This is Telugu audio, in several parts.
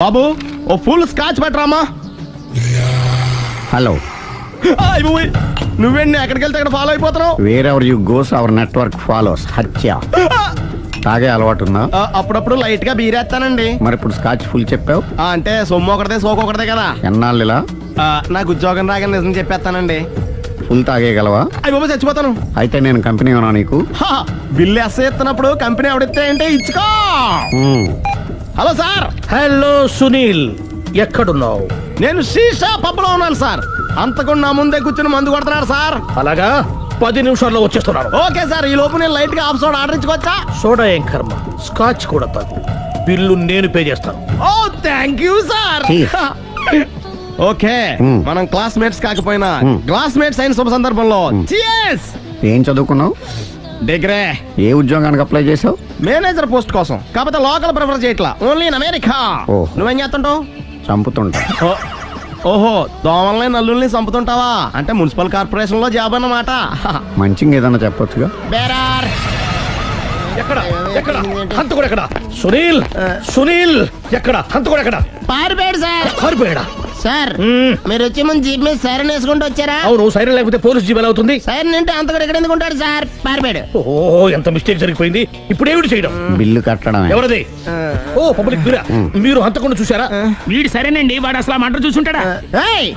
బాబు ఓ ఫుల్ స్కాచ్ పెట్టరామా. హలో, నువ్వేంటి ఎక్కడికి వెళ్తే అక్కడ ఫాలో అయిపోతున్నావు? Wherever you goes our network follows. హత్య. తాగే అలవాటు ఉందా? అప్పుడప్పుడు లైట్ గా బీరేస్తానండి. మరి ఇప్పుడు స్కాచ్ ఫుల్ చెప్పావు అంటే సొమ్ము ఒకటిదే సోకు ఒకటిదే కదా. ఎన్నాళ్ళు ఇలా? నాకు ఉద్యోగం రాగానే నిజం చెప్పేస్తానండి. ఫుల్ తాగేయగలవా? అయ్యి బాబు చచ్చిపోతాను. అయితే నేను కంపెనీ ఉన్నా నీకు. బిల్లు ఎస్ ఎత్తినప్పుడు కంపెనీ ఎవడితే అంటే ఇచ్చుకో. Hello sir. హలో సునీల్, ఎక్కడున్నావు? నేను శీషా పబ్లో ఉన్నాను సార్. అంతకుండా నా ముందే కూర్చుని మందు కొడుతున్నాడు సార్. అలాగా, 10 నిమిషాల్లో వచ్చేస్తున్నాను. Okay sir. ఈ లోపు నేను లైట్ గా ఆఫ్ సోడా ఆర్డర్ ఇచ్చుకోవచ్చా? సోడా ఏం కర్మ, స్కాచ్ కూడా తాగు. బిల్లు నేను పే చేస్తాను. ఓ థ్యాంక్ యూ సార్. ఓకే, మనం క్లాస్మేట్స్ కాకపోయినా క్లాస్మేట్స్ అయిన శుభ సందర్భంలో cheers. ఏం చదువుకున్నావు? డిగ్రీ. ఏ ఉద్యోగానికి అప్లై చేసావు? మేనేజర్ పోస్ట్ కోసం. కాకపోతే లోకల్ ప్రిఫర్ చేయట్లా, ఓన్లీ ఇన్ అమెరికా. ఓహో. నువ్వేం చేస్తుంటావు? చంపుతుంటా. ఓహో, దోమల్ని నల్లుల్ని చంపుతుంటావా? అంటే మున్సిపల్ కార్పొరేషన్ లో జాబ్ అన్నమాట. మంచిగా ఏదన్నా చెప్పొచ్చుగా. బేరార్. ఎక్కడ ఎక్కడ హంతకుడు ఎక్కడ? సునీల్, సునీల్ ఎక్కడ? హంతకుడు ఎక్కడ? పారిపోయాడు సార్. పారిపోయాడా? సార్ మీరు వచ్చే ముందు జీప్ మీద సైరన్ వేసుకుంటూ వచ్చారా? అవును, సైరన్ లేకపోతే పోలీస్ జీబ్ ఎలా అవుతుంది? సైరన్ అంటే అంతకుడు ఎక్కడ ఎందుకు ఉంటాడు సార్? పారిపోయాడు. ఓ, ఎంత మిస్టేక్ జరిగిపోయింది. ఇప్పుడు ఏమిటి చేయడం? బిల్లు కట్టడమే. ఎవరది? ఓ, పబ్లిక్ బిరా. మీరు హంతకుండా చూసారా? వీడు సరేనండి, వాడు అసలు మంట చూసుంటాడా? ఏయ్,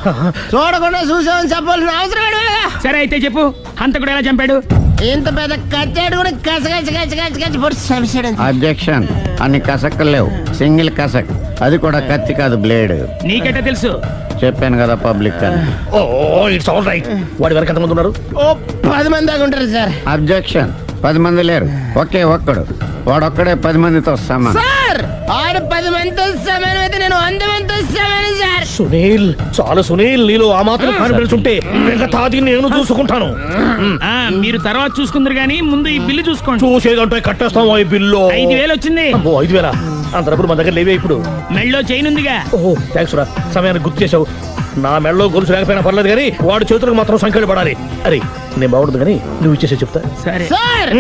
చూడకుండా చూసామని చెప్పాల్సిన అవసరం ఏంటి? సరే అయితే చెప్పు, హంతకుడు ఎలా చంపాడు? ఇంత పెద్ద కచ్చాడు కూడా కచ్చ పొడి చంపేశాడు. అబ్జెక్షన్. అన్ని కసక్కలు లేవు, సింగిల్ కసక్. అది కూడా కత్తి కాదు, బ్లేడ్. నీకెట్టా తెలుసు? చెప్పాను కదా పబ్లిక్ అని. ఓ, ఇట్స్ ఆల్ రైట్. వాడి వరకు ఎంతమంది ఉన్నారు? ఓ 10 మంది దాకా ఉంటారు సార్. అబ్జెక్షన్. 10 మంది లేరు, ఒకే ఒక్కడు. వాడొక్కడే 10 మందితో సమానం. సార్ ఆడు 10 మందితో సమానం అయితే నేను 100 మందితో సమానం సార్. సునీల్, చాలు సునీల్, నీలో ఆ మాత్రం కాన్ఫిడెన్స్ ఉంటే తాది నేను చూసుకుంటాను. మీరు తర్వాత చూసుకుందరు గానీ ముందు ఈ బిల్లు చూసుకోండి. చూసేదంటే కట్టేస్తాం. ఈ బిల్లు 5,000 వచ్చింది. 5,000? అంత డబ్బులు మన దగ్గర లేవే ఇప్పుడు. మెళ్ళో చైన్ ఉందిగా. ఓహో, థ్యాంక్స్ రా, సమయానికి గుర్తు చేసావు. నా మెడలో గొలుసు లేకపోయినా పర్లేదు కానీ వాడి చేతులకు మాత్రం సంఖ్యలు పడాలి. అరే, నేను బాగుండదు కానీ నువ్వు ఇచ్చేసే చెప్తా. సరే సార్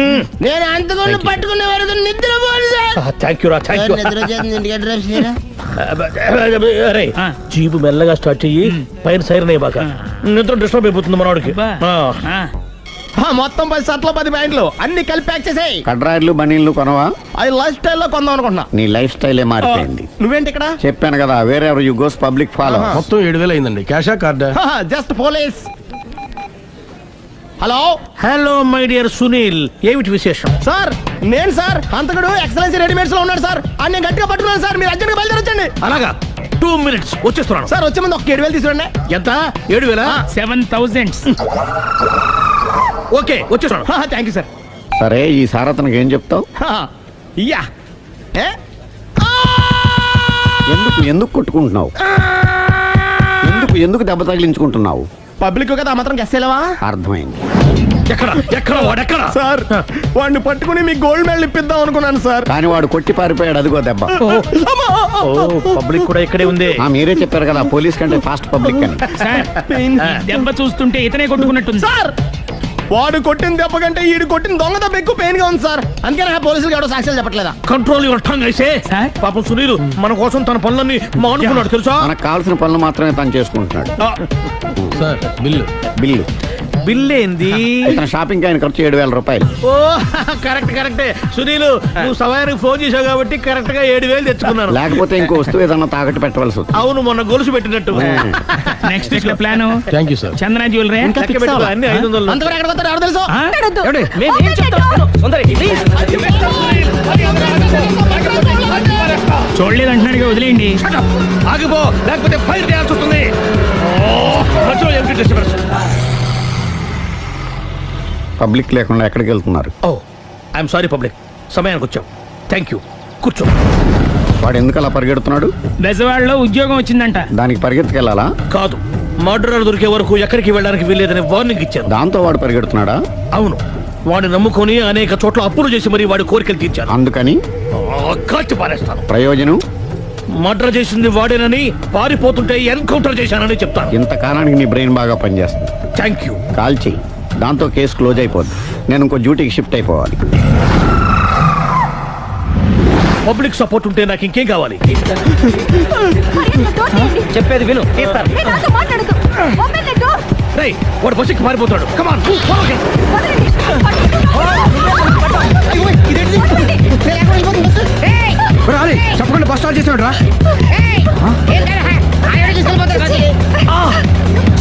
నేను అంతకుండా పట్టుకునే వరకు నిద్రపోను సార్. థ్యాంక్ యూ రా, థ్యాంక్ యూ. నిద్ర వచ్చేది, ఇంటికి డ్రైవ్ చేయరా? అరే, ఆ. జీబు మెల్లగా స్టార్ట్ చెయ్యి, పైన సైరన్ అయ్యి బాగా. నిద్ర డిస్టర్బ్ అయిపోతుంది మనవాడికి. మొత్తం 10 షర్ట్లు 10 ప్యాంట్లు అన్ని కలిపి ప్యాక్ చేసేయ్. కడ్రాయిలు బనీళ్లు కొనవా? అది లైఫ్ స్టైల్లో కొందాం అనుకుంటున్నా. నీ లైఫ్ స్టైలే మారిపోయింది. నువ్వేంటి ఇక్కడ? చెప్పాను కదా, వేరే ఎవరు యు గోస్ పబ్లిక్ ఫాలో. మొత్తం 7,000 అయిందండి. క్యాషా కార్డా? Just police. Hello hello my dear Sunil, ఏమిటి విశేషం? సార్, నేను సార్ అంతకుడు ఎక్సలెన్సీ రెడీమేడ్స్ లో ఉన్నాడు సార్. అన్ని గట్టిగా పట్టుకున్నాను సార్. మీరు అర్జెంట్గా బయలుదేరొచ్చండి. అలాగా, 2 minutes వచ్చేస్తున్నాను. సార్ వచ్చే ముందు ఒక 7,000 తీసుకురండి. ఎంత? 7,000? 7,000. ఓకే, వచ్చేస్తున్నాను. Thank you sir. సరే, ఈ సారతనకి ఏం చెప్తావు? ఇయ్యా. ఏ? ఎందుకు కొట్టుకుంటున్నావు? ఎందుకు దెబ్బ తగిలించుకుంటున్నావు? పబ్లిక్ కదా మాత్రం గెస్సేలవా? అర్థమైంది. ఎక్కడ వాడెక్కడ? సార్ వాడిని పట్టుకుని మీకు గోల్డ్ మెడల్ ఇప్పిద్దాం అనుకున్నాను సార్. కానీ వాడు కొట్టి పారిపోయాడు. అదిగో దెబ్బ. పబ్లిక్ కూడా ఇక్కడే ఉంది. మీరే చెప్పారు కదా, పోలీస్ కంటే ఫాస్ట్ పబ్లిక్ అని. సార్, ఈ దెబ్బ చూస్తుంటే ఇతనే కొట్టుకున్నట్టుంది. సార్ వాడు కొట్టిన దెబ్బ కంటే ఈడు కొట్టిన దొంగ దెబ్బ ఎక్కువ పెయిన్ గా ఉంది సార్. అందుకే నా పోలీసులు ఎవడో సాక్ష్యాలు చెప్పట్లేదా? కంట్రోల్ యువర్ టంగ్ అయితే. సార్? పాపం సునీల్ మన కోసం తన పనులన్నీ మానుకున్నాడు తెలుసా? మనకు కావాల్సిన పనులు మాత్రమే తను చేసుకుంటున్నాడు. Sir bill. బిల్లు బిల్ ఏంది? ఇతను షాపింగ్ ఆయన ఖర్చు 7,000 రూపాయలు. ఓ, కరెక్టే సునీల్, నువ్వు సమయానికి ఫోన్ చేసావు కాబట్టి కరెక్ట్ గా 7,000 తెచ్చుకున్నాను. లేకపోతే ఇంకో వస్తువు ఏదన్నా తాకట్టు పెట్టవలసి వస్తుంది. అవును, మొన్న గొలుసు పెట్టినట్టు. Next week plan thank you sir. Chandana jewellery. లెక్క పెట్టుకో, అన్ని 500. అంతవరకు ఎక్కడ పోతారు ఎవరు తెలుసు? చూడలేదు అంటున్నాడుగా, వదిలేయండి. ఆగిపో, లేకపోతే ఫైర్ చేయాల్సి వస్తుంది. పబ్లిక్ లేకుండా ఎక్కడికి వెళ్తున్నారు? ఓ, ఐఎమ్ సారీ పబ్లిక్, సమయానికి వచ్చాం. థ్యాంక్ యూ, కూర్చో. వాడు ఎందుకు అలా పరిగెడుతున్నాడు? బెజవాడలో ఉద్యోగం వచ్చిందంట. దానికి పరిగెత్తుకెళ్ళాలా? కాదు, మర్డరర్ దొరికే వరకు ఎక్కడికి వెళ్ళడానికి వీల్లేదని వార్నింగ్ ఇచ్చాను. దాంతో వాడు పరిగెడుతున్నాడా? అవును, వాడిని నమ్ముకొని అనేక చోట్ల అప్పులు చేసి మరి వాడి కోరికలు తీర్చాను. అందుకని కాల్చి పారేస్తాను. ప్రయోజనం? మర్డర్ చేసింది వాడేనని, పారిపోతుంటే ఎన్కౌంటర్ చేశానని చెప్తాను. ఇంతకాలానికి నీ బ్రెయిన్ బాగా పనిచేస్తుంది. Thank you. కాల్ చెయ్యి, దాంతో కేసు క్లోజ్ అయిపోద్ది. నేను ఇంకో డ్యూటీకి షిఫ్ట్ అయిపోవాలి. పబ్లిక్ సపోర్ట్ ఉంటే నాకు ఇంకేం కావాలి? చెప్పేది విను తీస్తాను. రేయ్, వాడు బస్సుకి మారిపోతాడు. కమాన్ చెప్పకుండా బస్ స్టార్ట్ చేసాడు రా.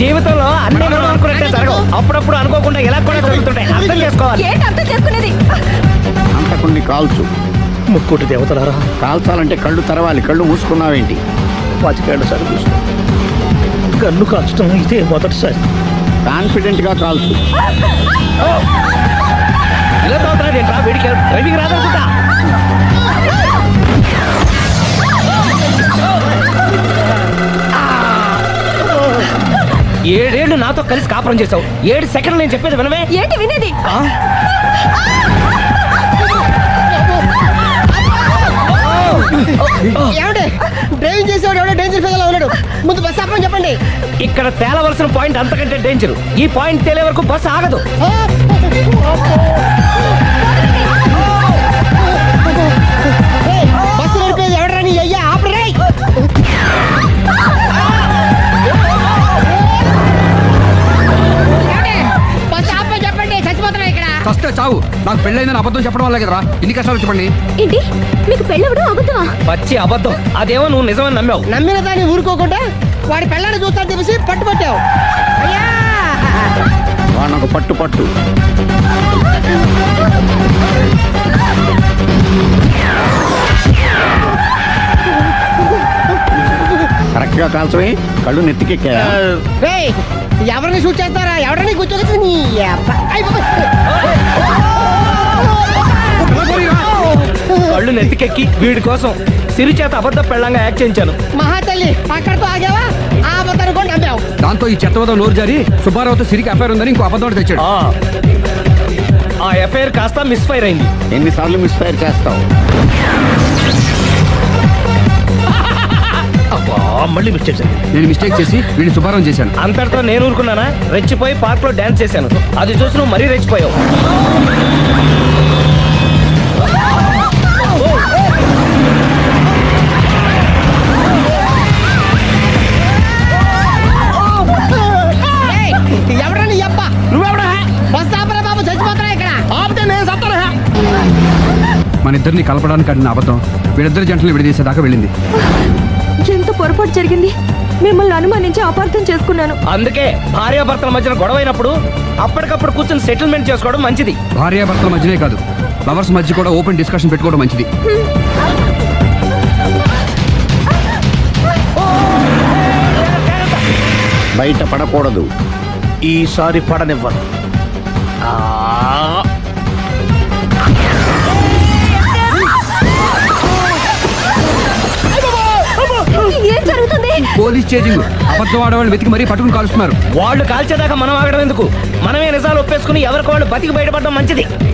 జీవితంలో అన్ని మనం అనుకున్నట్టే జరగవు. అప్పుడప్పుడు అనుకోకుండా ఎలా కూడా జరుగుతుంటాయి. అర్థం చేసుకోవాలి. అంతకుణ్ణి కాల్చు. ముక్కోటి దేవతలారా, కాల్చాలంటే కళ్ళు తెరవాలి. కళ్ళు మూసుకున్నావేంటి? 25 సార్లు చూసిన గన్ను కాల్చడం ఇదే మొదటిసారి. కాన్ఫిడెంట్ గా కాల్చు. ఇలా తోతున్నాడు ఏంట్రా? వీడికి డ్రైవింగ్ రాదనుకుంటా. ఏడేళ్లు నాతో కలిసి కాపురం చేసావు. 7 సెకండ్లు నేను చెప్పేది వినవే. ఏంటి వినేది? డ్రైవింగ్ చేసేవాడు ఎవడో డేంజర్ ఫీల్ ఉన్నాడు. ముందు బస్ ఆపమని చెప్పండి. ఇక్కడ తేలవలసిన పాయింట్ అంతకంటే డేంజర్. ఈ పాయింట్ తేలే వరకు బస్సు ఆగదు. బస్సు నడిపేది ఎవడని అయ్యా ఆపరే. బస్ ఆపమని చెప్పండి. చచ్చిపోతున్నా ఇక్కడ. ఫస్ట్ చావు. నాకు పెళ్ళైందని అబద్ధం చెప్పడం వల్ల కదరా ఇన్ని కష్టాలు చెప్పండి. ఏంటి మీకు పెళ్ళవడం అబద్ధమా? పచ్చి అబద్ధం. అదేమో నువ్వు నిజమని నమ్మావు. నమ్మిన దాన్ని ఊరుకోకుండా వాడి పెళ్ళాన్ని చూస్తాను చెప్పేసి పట్టుపట్టావు. అయ్యా వాడినొక పట్టు పట్టు. కరెక్ట్ గా కాల్చవే. కళ్ళు నెత్తికెక్కా. రేయ్, ఎవరిని షూట్ చేస్తారా? ఎవరిని కూర్చోవచ్చు నీ అబ్బా. అయ్ బాబోయ్. కళ్ళు నెత్తికెక్కి వీడి కోసం సిరి చేత అబద్ధ పెళ్ళంగా యాక్ట్ చేయించాను. మహాతల్లి అక్కడితో ఆగావా? ఆ అబద్ధాన్ని కూడా నమ్మావు. దాంతో ఈ చెత్తవదో నోరు జారి సుబ్బారావుతో సిరికి అఫైర్ ఉందని ఇంకో అబద్ధం తెచ్చాడు. ఆ ఎఫ్ఐఆర్ కాస్త మిస్ఫైర్ అయింది. ఎన్నిసార్లు మిస్ఫైర్ చేస్తావు? అబ్బా, మళ్ళీ మిస్ చేశాను. నేను మిస్టేక్ చేసి వీడిని సుబ్బారావు చేశాను. అంతటితో నేను ఊరుకున్నానా? రెచ్చిపోయి పార్క్ లో డాన్స్ చేశాను. అది చూసి నువ్వు మరీ రెచ్చిపోయావు. ఏయ్, ఎవరా నీ అబ్బా? నువ్వెవడా? బస్ ఆపరా బాబు, చచ్చిపోతున్నా ఇక్కడ. ఆపితే నేను సత్తానా? మన ఇద్దరిని కలపడానికి ఆడిన అబద్ధం వీళ్ళిద్దరి జంటలు విడదీసేదాకా వెళ్ళింది. ఎంత పొరపాటు జరిగింది. మిమ్మల్ని అనుమానించి అపార్థం చేసుకున్నాను. అందుకే భార్యాభర్తల మధ్యన గొడవైనప్పుడు అప్పటికప్పుడు కూర్చొని సెటిల్మెంట్ చేసుకోవడం మంచిది. భార్యాభర్తల మధ్యనే కాదు, లవర్స్ మధ్య కూడా ఓపెన్ డిస్కషన్ పెట్టుకోవడం మంచిది. బయట పడకూడదు. ఈసారి పడనివ్వను. ఏం జరుగుతుంది? Police chasing. అబద్ధం ఆడవాళ్ళు వెతికి మరీ పట్టుకుని కాలుస్తున్నారు. వాళ్ళు కాల్చేదాకా మనం ఆగడం ఎందుకు? మనమే నిజాలు ఒప్పేసుకుని ఎవరికి వాళ్ళు బతికి బయటపడడం మంచిది.